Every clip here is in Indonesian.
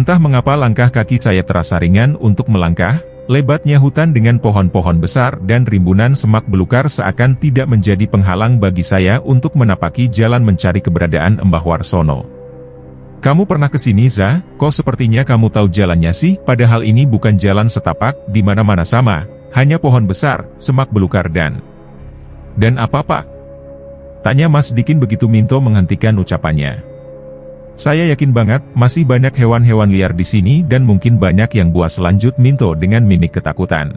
Entah mengapa langkah kaki saya terasa ringan untuk melangkah, lebatnya hutan dengan pohon-pohon besar dan rimbunan semak belukar seakan tidak menjadi penghalang bagi saya untuk menapaki jalan mencari keberadaan Mbah Warsono. "Kamu pernah kesini, Za? Kok sepertinya kamu tahu jalannya sih? Padahal ini bukan jalan setapak, di mana-mana sama, hanya pohon besar, semak belukar dan apa Pak?" tanya Mas Dikin begitu Minto menghentikan ucapannya. "Saya yakin banget, masih banyak hewan-hewan liar di sini dan mungkin banyak yang buas," lanjut Minto dengan mimik ketakutan.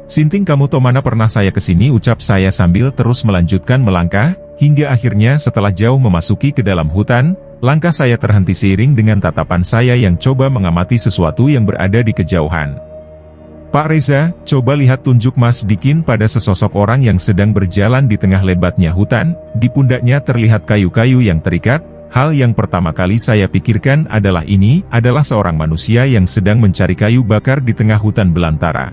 "Sinting kamu to mana pernah saya kesini," ucap saya sambil terus melanjutkan melangkah, hingga akhirnya setelah jauh memasuki ke dalam hutan, langkah saya terhenti seiring dengan tatapan saya yang coba mengamati sesuatu yang berada di kejauhan. "Pak Reza, coba lihat," tunjuk Mas Dikin pada sesosok orang yang sedang berjalan di tengah lebatnya hutan, di pundaknya terlihat kayu-kayu yang terikat. Hal yang pertama kali saya pikirkan adalah ini adalah seorang manusia yang sedang mencari kayu bakar di tengah hutan belantara.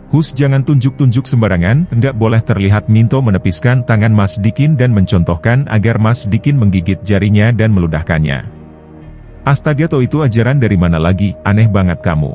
"Hus, jangan tunjuk-tunjuk sembarangan," enggak boleh terlihat. Minto menepiskan tangan Mas Dikin dan mencontohkan agar Mas Dikin menggigit jarinya dan meludahkannya. "Astaga, to itu ajaran dari mana lagi, aneh banget kamu,"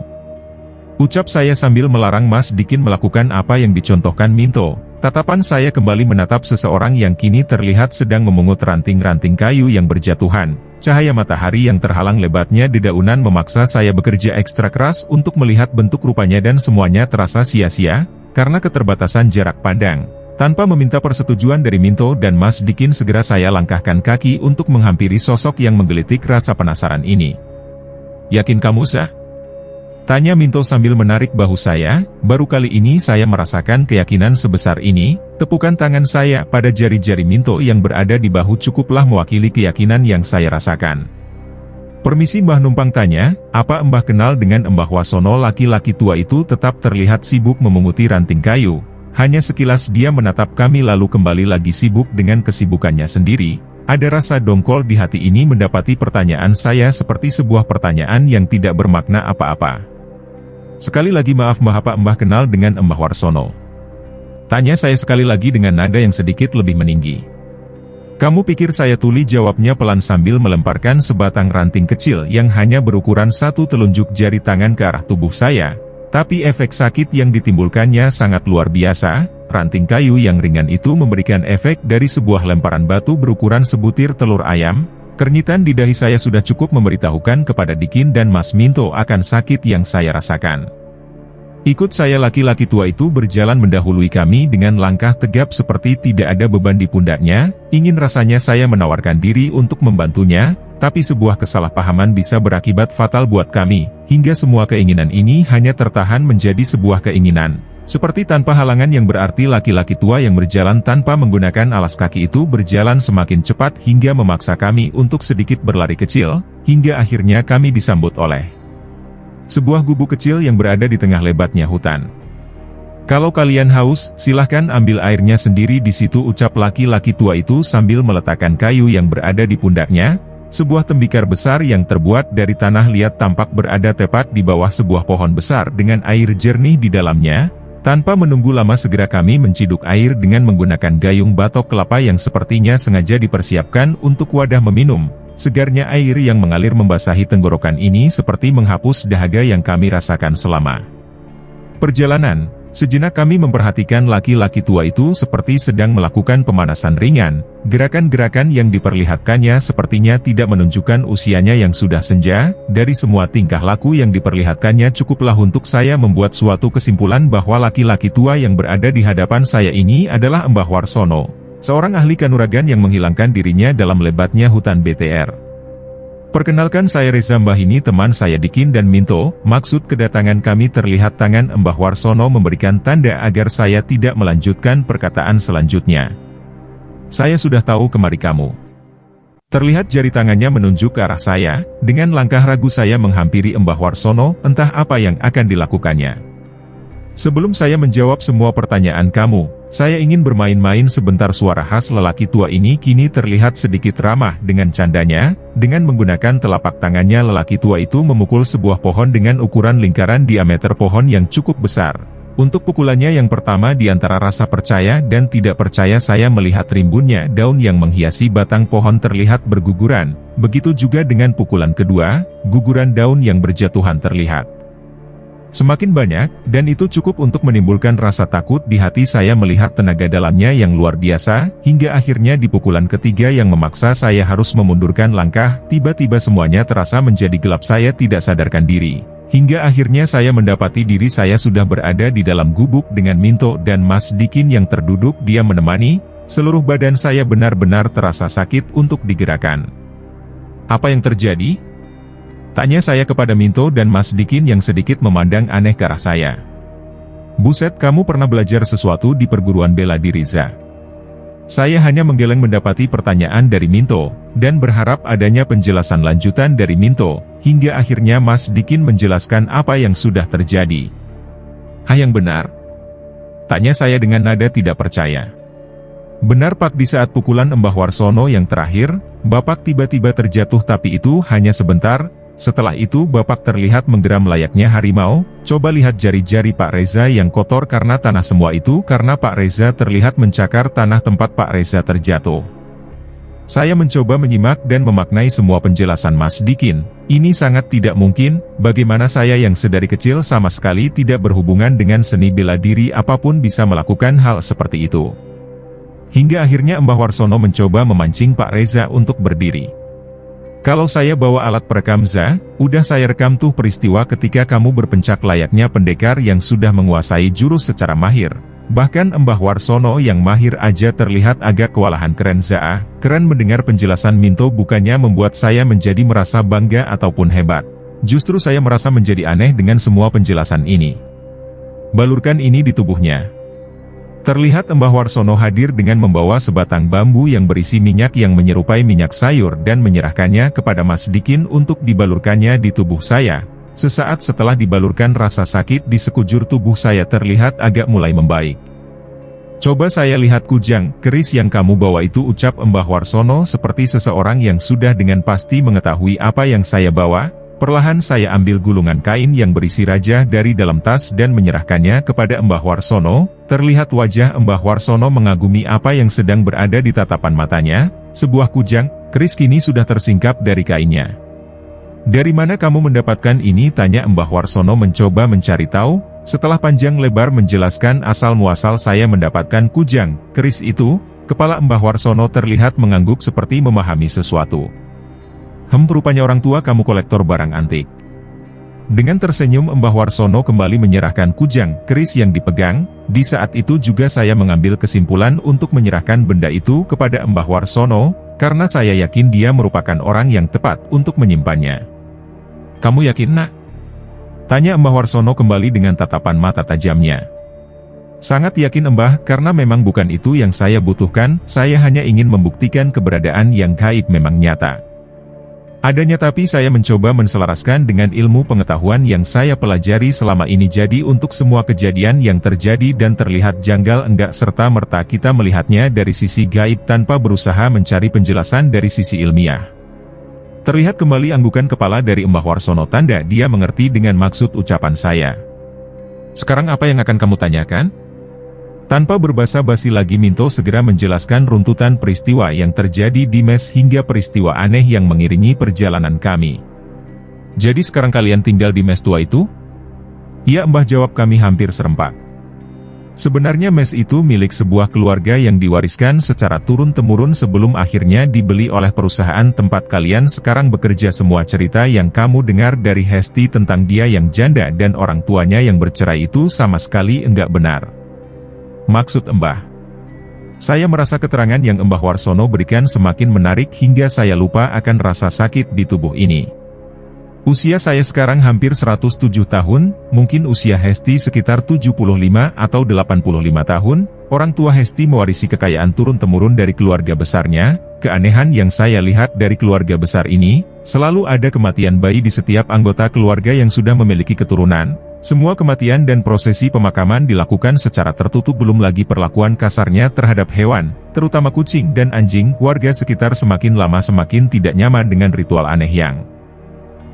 ucap saya sambil melarang Mas Dikin melakukan apa yang dicontohkan Minto. Tatapan saya kembali menatap seseorang yang kini terlihat sedang memungut ranting-ranting kayu yang berjatuhan. Cahaya matahari yang terhalang lebatnya dedaunan memaksa saya bekerja ekstra keras untuk melihat bentuk rupanya dan semuanya terasa sia-sia, karena keterbatasan jarak pandang. Tanpa meminta persetujuan dari Minto dan Mas Dikin segera saya langkahkan kaki untuk menghampiri sosok yang menggelitik rasa penasaran ini. "Yakin kamu, Za?" tanya Minto sambil menarik bahu saya. Baru kali ini saya merasakan keyakinan sebesar ini. Tepukan tangan saya pada jari-jari Minto yang berada di bahu cukuplah mewakili keyakinan yang saya rasakan. "Permisi Mbah," numpang tanya, "apa Mbah kenal dengan Mbah Warsono?" Laki-laki tua itu tetap terlihat sibuk memunguti ranting kayu. Hanya sekilas dia menatap kami lalu kembali lagi sibuk dengan kesibukannya sendiri. Ada rasa dongkol di hati ini mendapati pertanyaan saya seperti sebuah pertanyaan yang tidak bermakna apa-apa. "Sekali lagi maaf Mbah, apa Mbah kenal dengan Mbah Warsono?" tanya saya sekali lagi dengan nada yang sedikit lebih meninggi. "Kamu pikir saya tuli?" jawabnya pelan sambil melemparkan sebatang ranting kecil yang hanya berukuran satu telunjuk jari tangan ke arah tubuh saya. Tapi efek sakit yang ditimbulkannya sangat luar biasa. Ranting kayu yang ringan itu memberikan efek dari sebuah lemparan batu berukuran sebutir telur ayam. Kernitan di dahi saya sudah cukup memberitahukan kepada Dikin dan Mas Minto akan sakit yang saya rasakan. "Ikut saya." Laki-laki tua itu berjalan mendahului kami dengan langkah tegap seperti tidak ada beban di pundaknya. Ingin rasanya saya menawarkan diri untuk membantunya, tapi sebuah kesalahpahaman bisa berakibat fatal buat kami, hingga semua keinginan ini hanya tertahan menjadi sebuah keinginan. Seperti tanpa halangan yang berarti laki-laki tua yang berjalan tanpa menggunakan alas kaki itu berjalan semakin cepat hingga memaksa kami untuk sedikit berlari kecil, hingga akhirnya kami disambut oleh sebuah gubuk kecil yang berada di tengah lebatnya hutan. "Kalau kalian haus, silahkan ambil airnya sendiri di situ," ucap laki-laki tua itu sambil meletakkan kayu yang berada di pundaknya. Sebuah tembikar besar yang terbuat dari tanah liat tampak berada tepat di bawah sebuah pohon besar dengan air jernih di dalamnya. Tanpa menunggu lama segera kami menciduk air dengan menggunakan gayung batok kelapa yang sepertinya sengaja dipersiapkan untuk wadah meminum. Segarnya air yang mengalir membasahi tenggorokan ini seperti menghapus dahaga yang kami rasakan selama perjalanan. Sejenak kami memperhatikan laki-laki tua itu seperti sedang melakukan pemanasan ringan. Gerakan-gerakan yang diperlihatkannya sepertinya tidak menunjukkan usianya yang sudah senja. Dari semua tingkah laku yang diperlihatkannya cukuplah untuk saya membuat suatu kesimpulan bahwa laki-laki tua yang berada di hadapan saya ini adalah Mbah Warsono, seorang ahli kanuragan yang menghilangkan dirinya dalam lebatnya hutan BTR. "Perkenalkan, saya Reza, Mbah ini teman saya Dikin dan Minto." Maksud kedatangan kami terlihat tangan Mbah Warsono memberikan tanda agar saya tidak melanjutkan perkataan selanjutnya. "Saya sudah tahu kemari kamu." Terlihat jari tangannya menunjuk ke arah saya. Dengan langkah ragu saya menghampiri Mbah Warsono, entah apa yang akan dilakukannya. "Sebelum saya menjawab semua pertanyaan kamu, saya ingin bermain-main sebentar." Suara khas lelaki tua ini kini terlihat sedikit ramah dengan candanya. Dengan menggunakan telapak tangannya lelaki tua itu memukul sebuah pohon dengan ukuran lingkaran diameter pohon yang cukup besar. Untuk pukulannya yang pertama di antara rasa percaya dan tidak percaya saya melihat rimbunnya daun yang menghiasi batang pohon terlihat berguguran. Begitu juga dengan pukulan kedua, guguran daun yang berjatuhan terlihat semakin banyak, dan itu cukup untuk menimbulkan rasa takut di hati saya melihat tenaga dalamnya yang luar biasa, hingga akhirnya di pukulan ketiga yang memaksa saya harus memundurkan langkah, tiba-tiba semuanya terasa menjadi gelap saya tidak sadarkan diri. Hingga akhirnya saya mendapati diri saya sudah berada di dalam gubuk dengan Minto dan Mas Dikin yang terduduk diam menemani, seluruh badan saya benar-benar terasa sakit untuk digerakkan. Apa yang terjadi? Tanya saya kepada Minto dan Mas Dikin yang sedikit memandang aneh ke arah saya. Buset, kamu pernah belajar sesuatu di perguruan bela diri Za? Saya hanya menggeleng mendapati pertanyaan dari Minto, dan berharap adanya penjelasan lanjutan dari Minto, hingga akhirnya Mas Dikin menjelaskan apa yang sudah terjadi. Yang benar? Tanya saya dengan nada tidak percaya. Benar Pak, di saat pukulan Mbah Warsono yang terakhir, Bapak tiba-tiba terjatuh tapi itu hanya sebentar. Setelah itu Bapak terlihat menggeram layaknya harimau. Coba lihat jari-jari Pak Reza yang kotor karena tanah, semua itu karena Pak Reza terlihat mencakar tanah tempat Pak Reza terjatuh. Saya mencoba menyimak dan memaknai semua penjelasan Mas Dikin. Ini sangat tidak mungkin, bagaimana saya yang sedari kecil sama sekali tidak berhubungan dengan seni bela diri apapun bisa melakukan hal seperti itu. Hingga akhirnya Mbah Warsono mencoba memancing Pak Reza untuk berdiri. Kalau saya bawa alat perekam Za, udah saya rekam tuh peristiwa ketika kamu berpencak layaknya pendekar yang sudah menguasai jurus secara mahir. Bahkan Mbah Warsono yang mahir aja terlihat agak kewalahan. Keren Za, keren. Mendengar penjelasan Minto bukannya membuat saya menjadi merasa bangga ataupun hebat. Justru saya merasa menjadi aneh dengan semua penjelasan ini. Balurkan ini di tubuhnya. Terlihat Mbah Warsono hadir dengan membawa sebatang bambu yang berisi minyak yang menyerupai minyak sayur dan menyerahkannya kepada Mas Dikin untuk dibalurkannya di tubuh saya. Sesaat setelah dibalurkan rasa sakit di sekujur tubuh saya terlihat agak mulai membaik. Coba saya lihat kujang, keris yang kamu bawa itu, ucap Mbah Warsono seperti seseorang yang sudah dengan pasti mengetahui apa yang saya bawa. Perlahan saya ambil gulungan kain yang berisi raja dari dalam tas dan menyerahkannya kepada Mbah Warsono. Terlihat wajah Mbah Warsono mengagumi apa yang sedang berada di tatapan matanya. Sebuah kujang, keris kini sudah tersingkap dari kainnya. Dari mana kamu mendapatkan ini? Tanya Mbah Warsono mencoba mencari tahu. Setelah panjang lebar menjelaskan asal-muasal saya mendapatkan kujang, keris itu, kepala Mbah Warsono terlihat mengangguk seperti memahami sesuatu. Rupanya orang tua kamu kolektor barang antik. Dengan tersenyum Mbah Warsono kembali menyerahkan kujang, keris yang dipegang. Di saat itu juga saya mengambil kesimpulan untuk menyerahkan benda itu kepada Mbah Warsono, karena saya yakin dia merupakan orang yang tepat untuk menyimpannya. Kamu yakin nak? Tanya Mbah Warsono kembali dengan tatapan mata tajamnya. Sangat yakin Mbah, karena memang bukan itu yang saya butuhkan, saya hanya ingin membuktikan keberadaan yang gaib memang nyata. Adanya, tapi saya mencoba menselaraskan dengan ilmu pengetahuan yang saya pelajari selama ini. Jadi untuk semua kejadian yang terjadi dan terlihat janggal enggak serta-merta kita melihatnya dari sisi gaib tanpa berusaha mencari penjelasan dari sisi ilmiah. Terlihat kembali anggukan kepala dari Mbah Warsono, tanda dia mengerti dengan maksud ucapan saya. Sekarang apa yang akan kamu tanyakan? Tanpa berbasa-basi lagi Minto segera menjelaskan runtutan peristiwa yang terjadi di mes hingga peristiwa aneh yang mengiringi perjalanan kami. Jadi sekarang kalian tinggal di mes tua itu? Ya Mbah, jawab kami hampir serempak. Sebenarnya mes itu milik sebuah keluarga yang diwariskan secara turun-temurun sebelum akhirnya dibeli oleh perusahaan tempat kalian sekarang bekerja. Semua cerita yang kamu dengar dari Hesti tentang dia yang janda dan orang tuanya yang bercerai itu sama sekali enggak benar. Maksud Mbah? Saya merasa keterangan yang Mbah Warsono berikan semakin menarik hingga saya lupa akan rasa sakit di tubuh ini. Usia saya sekarang hampir 107 tahun, mungkin usia Hesti sekitar 75 atau 85 tahun. Orang tua Hesti mewarisi kekayaan turun-temurun dari keluarga besarnya. Keanehan yang saya lihat dari keluarga besar ini, selalu ada kematian bayi di setiap anggota keluarga yang sudah memiliki keturunan. Semua kematian dan prosesi pemakaman dilakukan secara tertutup, belum lagi perlakuan kasarnya terhadap hewan, terutama kucing dan anjing. Warga sekitar semakin lama semakin tidak nyaman dengan ritual aneh yang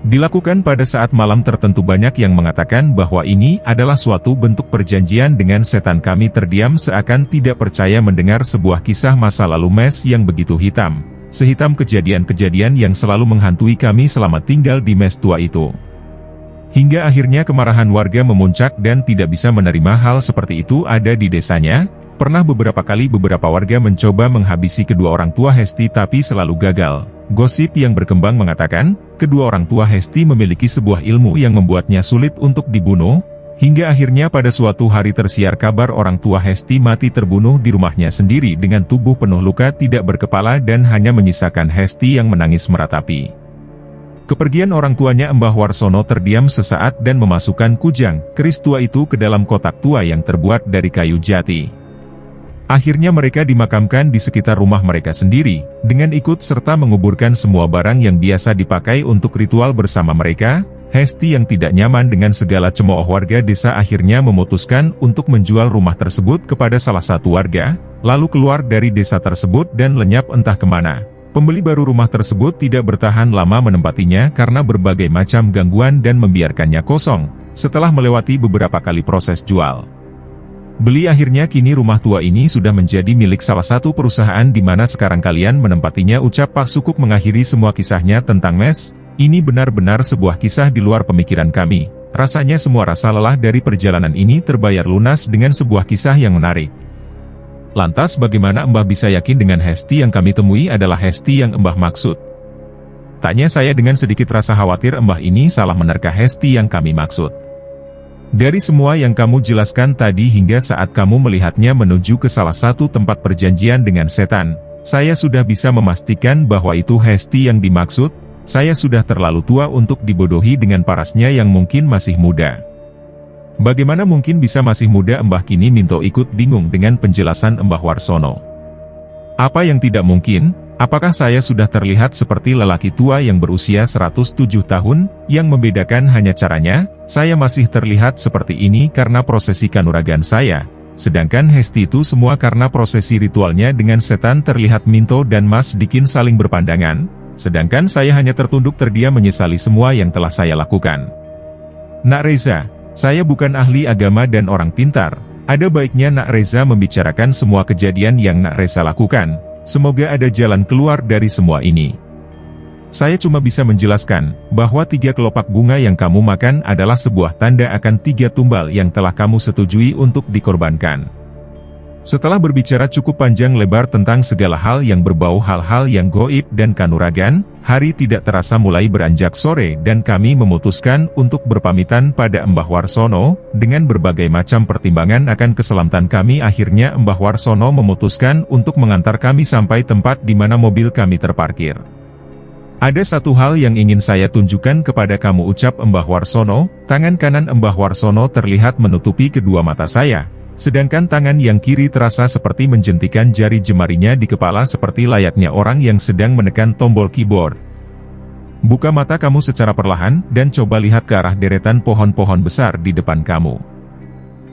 Dilakukan pada saat malam tertentu. Banyak yang mengatakan bahwa ini adalah suatu bentuk perjanjian dengan setan. Kami terdiam seakan tidak percaya mendengar sebuah kisah masa lalu mes yang begitu hitam. Sehitam kejadian-kejadian yang selalu menghantui kami selama tinggal di mes tua itu. Hingga akhirnya kemarahan warga memuncak dan tidak bisa menerima hal seperti itu ada di desanya. Pernah beberapa kali beberapa warga mencoba menghabisi kedua orang tua Hesti tapi selalu gagal. Gosip yang berkembang mengatakan, kedua orang tua Hesti memiliki sebuah ilmu yang membuatnya sulit untuk dibunuh, hingga akhirnya pada suatu hari tersiar kabar orang tua Hesti mati terbunuh di rumahnya sendiri dengan tubuh penuh luka tidak berkepala dan hanya menyisakan Hesti yang menangis meratapi. Kepergian orang tuanya Mbah Warsono terdiam sesaat dan memasukkan kujang, keris tua itu ke dalam kotak tua yang terbuat dari kayu jati. Akhirnya mereka dimakamkan di sekitar rumah mereka sendiri, dengan ikut serta menguburkan semua barang yang biasa dipakai untuk ritual bersama mereka. Hesti yang tidak nyaman dengan segala cemooh warga desa akhirnya memutuskan untuk menjual rumah tersebut kepada salah satu warga, lalu keluar dari desa tersebut dan lenyap entah kemana. Pembeli baru rumah tersebut tidak bertahan lama menempatinya karena berbagai macam gangguan dan membiarkannya kosong. Setelah melewati beberapa kali proses jual beli akhirnya kini rumah tua ini sudah menjadi milik salah satu perusahaan di mana sekarang kalian menempatinya. Ucap Pak Sukuk mengakhiri semua kisahnya tentang mes. Ini benar-benar sebuah kisah di luar pemikiran kami. Rasanya semua rasa lelah dari perjalanan ini terbayar lunas dengan sebuah kisah yang menarik. Lantas bagaimana Mbah bisa yakin dengan Hesti yang kami temui adalah Hesti yang Mbah maksud? Tanya saya dengan sedikit rasa khawatir. Mbah ini salah menerka Hesti yang kami maksud. Dari semua yang kamu jelaskan tadi hingga saat kamu melihatnya menuju ke salah satu tempat perjanjian dengan setan, saya sudah bisa memastikan bahwa itu Hesti yang dimaksud. Saya sudah terlalu tua untuk dibodohi dengan parasnya yang mungkin masih muda. Bagaimana mungkin bisa masih muda? Mbah kini Minto ikut bingung dengan penjelasan Mbah Warsono. Apa yang tidak mungkin? Apakah saya sudah terlihat seperti lelaki tua yang berusia 107 tahun? Yang membedakan hanya caranya, saya masih terlihat seperti ini karena prosesi kanuragan saya. Sedangkan Hesti itu semua karena prosesi ritualnya dengan setan. Terlihat Minto dan Mas Dikin saling berpandangan, sedangkan saya hanya tertunduk terdiam menyesali semua yang telah saya lakukan. Nak Reza, saya bukan ahli agama dan orang pintar. Ada baiknya Nak Reza membicarakan semua kejadian yang Nak Reza lakukan. Semoga ada jalan keluar dari semua ini. Saya cuma bisa menjelaskan, bahwa 3 kelopak bunga yang kamu makan adalah sebuah tanda akan 3 tumbal yang telah kamu setujui untuk dikorbankan. Setelah berbicara cukup panjang lebar tentang segala hal yang berbau hal-hal yang goib dan kanuragan, hari tidak terasa mulai beranjak sore dan kami memutuskan untuk berpamitan pada Mbah Warsono. Dengan berbagai macam pertimbangan akan keselamatan kami, akhirnya Mbah Warsono memutuskan untuk mengantar kami sampai tempat di mana mobil kami terparkir. Ada satu hal yang ingin saya tunjukkan kepada kamu, ucap Mbah Warsono. Tangan kanan Mbah Warsono terlihat menutupi kedua mata saya. Sedangkan tangan yang kiri terasa seperti menjentikan jari jemarinya di kepala seperti layaknya orang yang sedang menekan tombol keyboard. Buka mata kamu secara perlahan, dan coba lihat ke arah deretan pohon-pohon besar di depan kamu.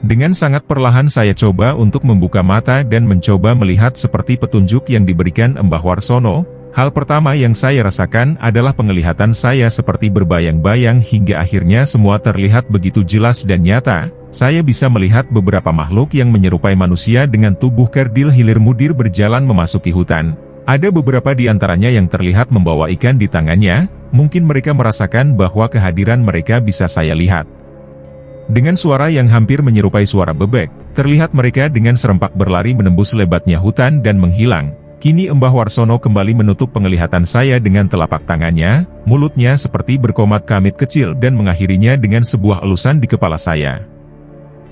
Dengan sangat perlahan saya coba untuk membuka mata dan mencoba melihat seperti petunjuk yang diberikan Mbah Warsono. Hal pertama yang saya rasakan adalah penglihatan saya seperti berbayang-bayang hingga akhirnya semua terlihat begitu jelas dan nyata. Saya bisa melihat beberapa makhluk yang menyerupai manusia dengan tubuh kerdil hilir mudir berjalan memasuki hutan. Ada beberapa di antaranya yang terlihat membawa ikan di tangannya. Mungkin mereka merasakan bahwa kehadiran mereka bisa saya lihat. Dengan suara yang hampir menyerupai suara bebek, terlihat mereka dengan serempak berlari menembus lebatnya hutan dan menghilang. Kini Mbah Warsono kembali menutup penglihatan saya dengan telapak tangannya, mulutnya seperti berkomat kamit kecil dan mengakhirinya dengan sebuah elusan di kepala saya.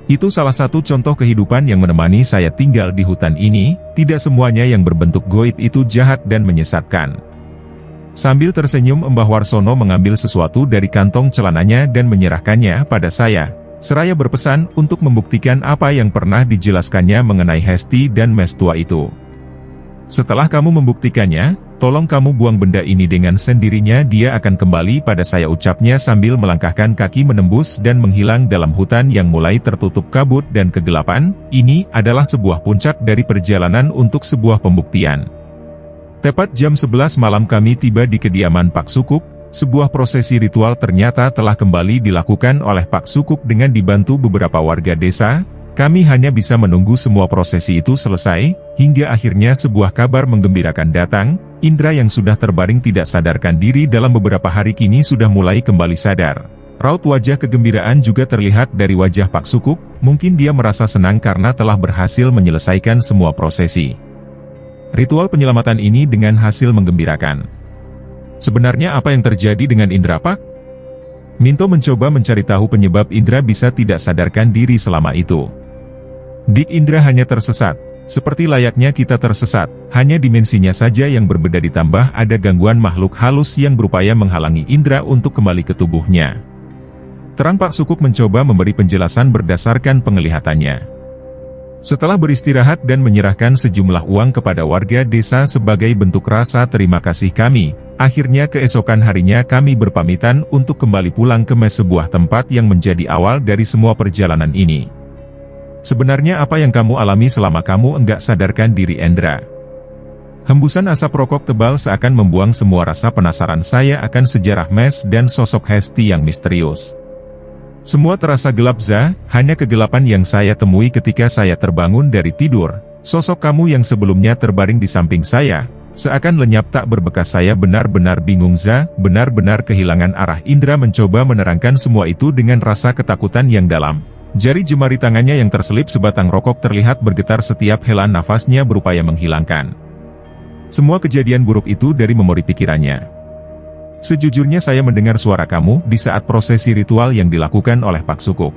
Itu salah satu contoh kehidupan yang menemani saya tinggal di hutan ini. Tidak semuanya yang berbentuk goib itu jahat dan menyesatkan. Sambil tersenyum Mbah Warsono mengambil sesuatu dari kantong celananya dan menyerahkannya pada saya, seraya berpesan untuk membuktikan apa yang pernah dijelaskannya mengenai Hesti dan mes tua itu. Setelah kamu membuktikannya, tolong kamu buang benda ini dengan sendirinya, dia akan kembali pada saya, ucapnya sambil melangkahkan kaki menembus dan menghilang dalam hutan yang mulai tertutup kabut dan kegelapan. Ini adalah sebuah puncak dari perjalanan untuk sebuah pembuktian. Tepat jam 11 malam kami tiba di kediaman Pak Sukuk. sebuah prosesi ritual ternyata telah kembali dilakukan oleh Pak Sukuk dengan dibantu beberapa warga desa. Kami hanya bisa menunggu semua prosesi itu selesai, hingga akhirnya sebuah kabar menggembirakan datang. Indra yang sudah terbaring tidak sadarkan diri dalam beberapa hari kini sudah mulai kembali sadar. Raut wajah kegembiraan juga terlihat dari wajah Pak Sukuk, mungkin dia merasa senang karena telah berhasil menyelesaikan semua prosesi. Ritual penyelamatan ini dengan hasil menggembirakan. Sebenarnya apa yang terjadi dengan Indra, Pak? Minto mencoba mencari tahu penyebab Indra bisa tidak sadarkan diri selama itu. Dik, Indra hanya tersesat. Seperti layaknya kita tersesat, hanya dimensinya saja yang berbeda ditambah ada gangguan makhluk halus yang berupaya menghalangi Indra untuk kembali ke tubuhnya. Terang Pak Sukuk mencoba memberi penjelasan berdasarkan penglihatannya. Setelah beristirahat dan menyerahkan sejumlah uang kepada warga desa sebagai bentuk rasa terima kasih kami, akhirnya keesokan harinya kami berpamitan untuk kembali pulang ke mes, sebuah tempat yang menjadi awal dari semua perjalanan ini. Sebenarnya apa yang kamu alami selama kamu enggak sadarkan diri, Indra? Hembusan asap rokok tebal seakan membuang semua rasa penasaran saya akan sejarah mes dan sosok Hesti yang misterius. Semua terasa gelap, hanya kegelapan yang saya temui ketika saya terbangun dari tidur. Sosok kamu yang sebelumnya terbaring di samping saya, seakan lenyap tak berbekas. Saya benar-benar bingung, benar-benar kehilangan arah. Indra mencoba menerangkan semua itu dengan rasa ketakutan yang dalam. Jari jemari tangannya yang terselip sebatang rokok terlihat bergetar setiap hela nafasnya berupaya menghilangkan semua kejadian buruk itu dari memori pikirannya. Sejujurnya saya mendengar suara kamu di saat prosesi ritual yang dilakukan oleh Pak Sukuk.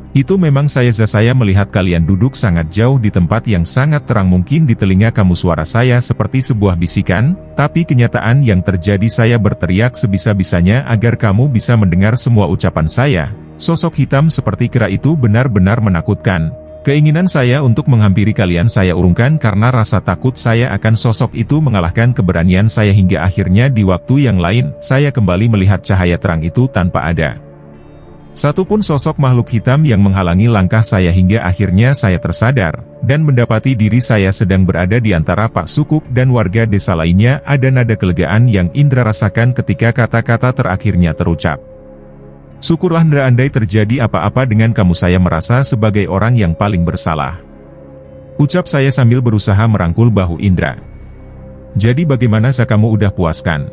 Itu memang saya melihat kalian duduk sangat jauh di tempat yang sangat terang. Mungkin di telinga kamu suara saya seperti sebuah bisikan, tapi kenyataan yang terjadi saya berteriak sebisa-bisanya agar kamu bisa mendengar semua ucapan saya. Sosok hitam seperti kera itu benar-benar menakutkan. Keinginan saya untuk menghampiri kalian saya urungkan karena rasa takut saya akan sosok itu mengalahkan keberanian saya, hingga akhirnya di waktu yang lain, saya kembali melihat cahaya terang itu tanpa ada satupun sosok makhluk hitam yang menghalangi langkah saya, hingga akhirnya saya tersadar, dan mendapati diri saya sedang berada di antara Pak Sukuk dan warga desa lainnya. Ada nada kelegaan yang Indra rasakan ketika kata-kata terakhirnya terucap. Syukurlah Indra, andai terjadi apa-apa dengan kamu saya merasa sebagai orang yang paling bersalah. Ucap saya sambil berusaha merangkul bahu Indra. Jadi bagaimana kamu udah puaskan?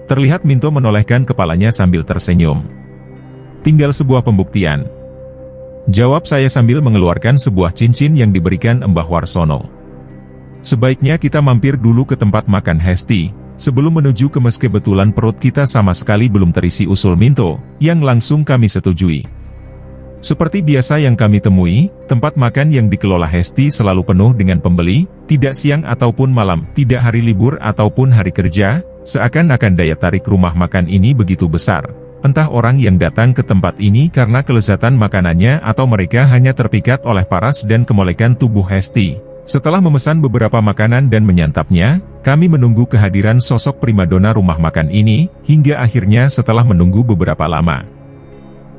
Terlihat Minto menolehkan kepalanya sambil tersenyum. Tinggal sebuah pembuktian. Jawab saya sambil mengeluarkan sebuah cincin yang diberikan Mbah Warsono. Sebaiknya kita mampir dulu ke tempat makan Hesti. Sebelum menuju ke mes, kebetulan perut kita sama sekali belum terisi, usul Minto, yang langsung kami setujui. Seperti biasa yang kami temui, tempat makan yang dikelola Hesti selalu penuh dengan pembeli, tidak siang ataupun malam, tidak hari libur ataupun hari kerja, seakan-akan daya tarik rumah makan ini begitu besar. Entah orang yang datang ke tempat ini karena kelezatan makanannya atau mereka hanya terpikat oleh paras dan kemolekan tubuh Hesti. Setelah memesan beberapa makanan dan menyantapnya, kami menunggu kehadiran sosok primadona rumah makan ini, hingga akhirnya setelah menunggu beberapa lama,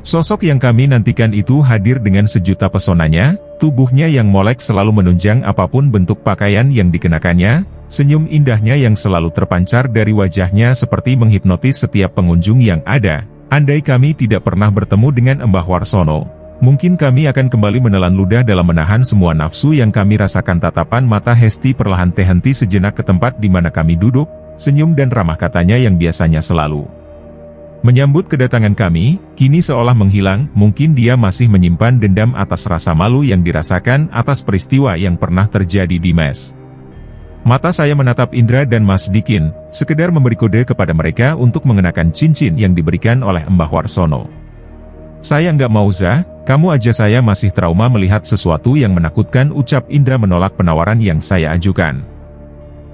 sosok yang kami nantikan itu hadir dengan sejuta pesonanya. Tubuhnya yang molek selalu menunjang apapun bentuk pakaian yang dikenakannya, senyum indahnya yang selalu terpancar dari wajahnya seperti menghipnotis setiap pengunjung yang ada. Andai kami tidak pernah bertemu dengan Mbah Warsono, mungkin kami akan kembali menelan ludah dalam menahan semua nafsu yang kami rasakan. Tatapan mata Hesti perlahan terhenti sejenak ke tempat di mana kami duduk, senyum dan ramah katanya yang biasanya selalu menyambut kedatangan kami, kini seolah menghilang. Mungkin dia masih menyimpan dendam atas rasa malu yang dirasakan atas peristiwa yang pernah terjadi di mes. Mata saya menatap Indra dan Mas Dikin, sekedar memberi kode kepada mereka untuk mengenakan cincin yang diberikan oleh Mbah Warsono. Saya nggak mau, kamu aja saya masih trauma melihat sesuatu yang menakutkan, ucap Indra menolak penawaran yang saya ajukan.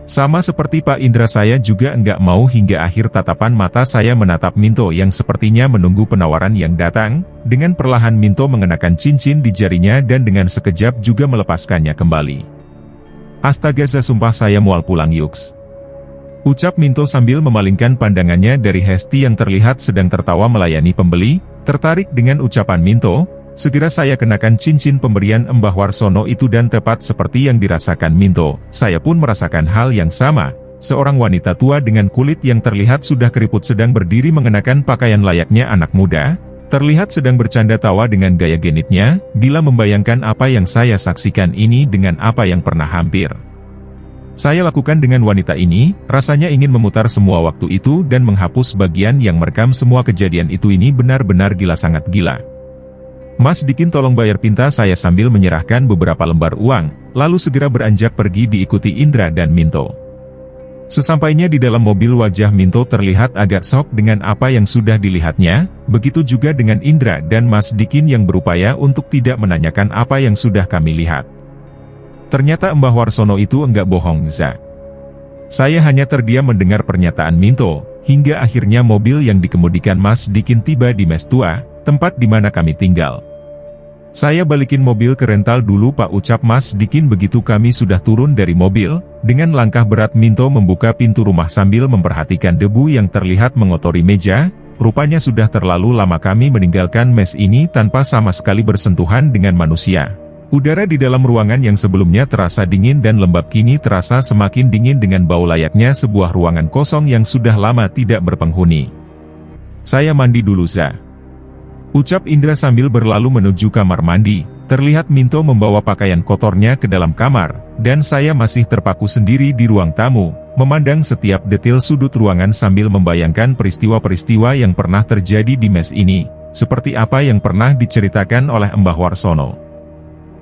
Sama seperti Pak Indra saya juga enggak mau, hingga akhir tatapan mata saya menatap Minto yang sepertinya menunggu penawaran yang datang. Dengan perlahan Minto mengenakan cincin di jarinya dan dengan sekejap juga melepaskannya kembali. Astaga, sumpah saya mual pulang yuks, ucap Minto sambil memalingkan pandangannya dari Hesti yang terlihat sedang tertawa melayani pembeli. Tertarik dengan ucapan Minto, segera saya kenakan cincin pemberian Mbah Warsono itu dan tepat seperti yang dirasakan Minto, saya pun merasakan hal yang sama. seorang wanita tua dengan kulit yang terlihat sudah keriput sedang berdiri mengenakan pakaian layaknya anak muda, terlihat sedang bercanda tawa dengan gaya genitnya. Bila membayangkan apa yang saya saksikan ini dengan apa yang pernah hampir saya lakukan dengan wanita ini, rasanya ingin memutar semua waktu itu dan menghapus bagian yang merekam semua kejadian itu. Ini benar-benar gila, sangat gila. Mas Dikin, tolong bayar, pinta saya sambil menyerahkan beberapa lembar uang, lalu segera beranjak pergi diikuti Indra dan Minto. Sesampainya di dalam mobil, wajah Minto terlihat agak shock dengan apa yang sudah dilihatnya, begitu juga dengan Indra dan Mas Dikin yang berupaya untuk tidak menanyakan apa yang sudah kami lihat. Ternyata Mbah Warsono itu enggak bohong, Za. Saya hanya terdiam mendengar pernyataan Minto, hingga akhirnya mobil yang dikemudikan Mas Dikin tiba di mes tua, tempat di mana kami tinggal. Saya balikin mobil ke rental dulu Pak, ucap Mas Dikin begitu kami sudah turun dari mobil. Dengan langkah berat Minto membuka pintu rumah sambil memperhatikan debu yang terlihat mengotori meja. Rupanya sudah terlalu lama kami meninggalkan mes ini tanpa sama sekali bersentuhan dengan manusia. Udara di dalam ruangan yang sebelumnya terasa dingin dan lembab kini terasa semakin dingin dengan bau layaknya sebuah ruangan kosong yang sudah lama tidak berpenghuni. Saya mandi dulu, Za, ucap Indra sambil berlalu menuju kamar mandi. Terlihat Minto membawa pakaian kotornya ke dalam kamar, dan saya masih terpaku sendiri di ruang tamu, memandang setiap detil sudut ruangan sambil membayangkan peristiwa-peristiwa yang pernah terjadi di mes ini, seperti apa yang pernah diceritakan oleh Mbah Warsono.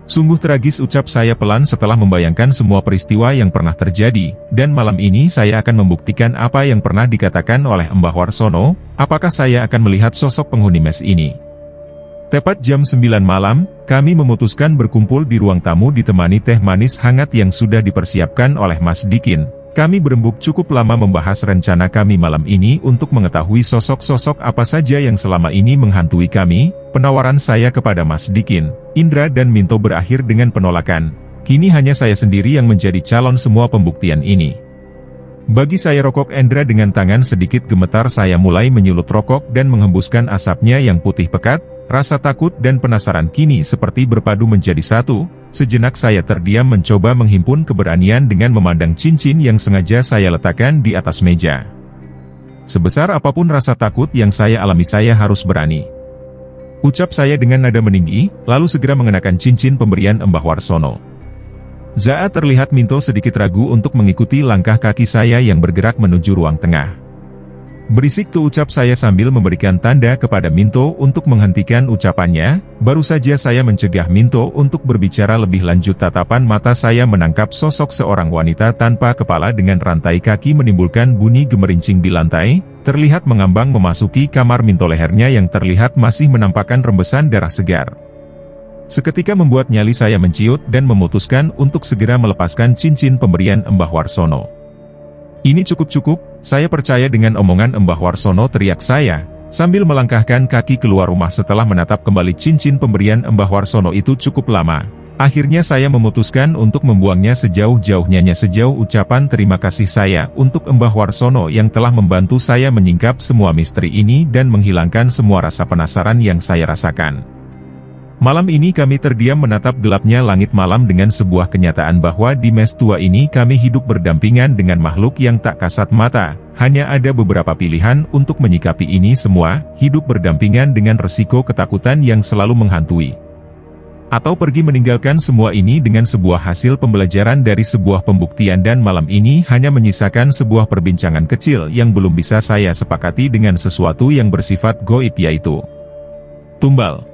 Sungguh tragis, ucap saya pelan setelah membayangkan semua peristiwa yang pernah terjadi, dan malam ini saya akan membuktikan apa yang pernah dikatakan oleh Mbah Warsono. Apakah saya akan melihat sosok penghuni mes ini? Tepat jam 9 malam, kami memutuskan berkumpul di ruang tamu ditemani teh manis hangat yang sudah dipersiapkan oleh Mas Dikin. Kami berembuk cukup lama membahas rencana kami malam ini untuk mengetahui sosok-sosok apa saja yang selama ini menghantui kami. Penawaran saya kepada Mas Dikin, Indra dan Minto berakhir dengan penolakan. Kini hanya saya sendiri yang menjadi calon semua pembuktian ini. Bagi saya rokok Indra dengan tangan sedikit gemetar saya mulai menyulut rokok dan menghembuskan asapnya yang putih pekat. Rasa takut dan penasaran kini seperti berpadu menjadi satu. Sejenak saya terdiam mencoba menghimpun keberanian dengan memandang cincin yang sengaja saya letakkan di atas meja. Sebesar apapun rasa takut yang saya alami, saya harus berani, ucap saya dengan nada meninggi, lalu segera mengenakan cincin pemberian Mbah Warsono. Za, terlihat Minto sedikit ragu untuk mengikuti langkah kaki saya yang bergerak menuju ruang tengah. Berisik tuh, ucap saya sambil memberikan tanda kepada Minto untuk menghentikan ucapannya. Baru saja saya mencegah Minto untuk berbicara lebih lanjut, tatapan mata saya menangkap sosok seorang wanita tanpa kepala dengan rantai kaki menimbulkan bunyi gemerincing di lantai. Terlihat mengambang memasuki kamar Minto, lehernya yang terlihat masih menampakkan rembesan darah segar. Seketika membuat nyali saya menciut dan memutuskan untuk segera melepaskan cincin pemberian Mbah Warsono. Ini cukup, saya percaya dengan omongan Mbah Warsono, teriak saya, sambil melangkahkan kaki keluar rumah setelah menatap kembali cincin pemberian Mbah Warsono itu cukup lama. Akhirnya saya memutuskan untuk membuangnya sejauh-jauhnya, sejauh ucapan terima kasih saya untuk Mbah Warsono yang telah membantu saya menyingkap semua misteri ini dan menghilangkan semua rasa penasaran yang saya rasakan. Malam ini kami terdiam menatap gelapnya langit malam dengan sebuah kenyataan bahwa di mes tua ini kami hidup berdampingan dengan makhluk yang tak kasat mata. Hanya ada beberapa pilihan untuk menyikapi ini semua, hidup berdampingan dengan resiko ketakutan yang selalu menghantui, atau pergi meninggalkan semua ini dengan sebuah hasil pembelajaran dari sebuah pembuktian. Dan malam ini hanya menyisakan sebuah perbincangan kecil yang belum bisa saya sepakati dengan sesuatu yang bersifat goib, yaitu tumbal.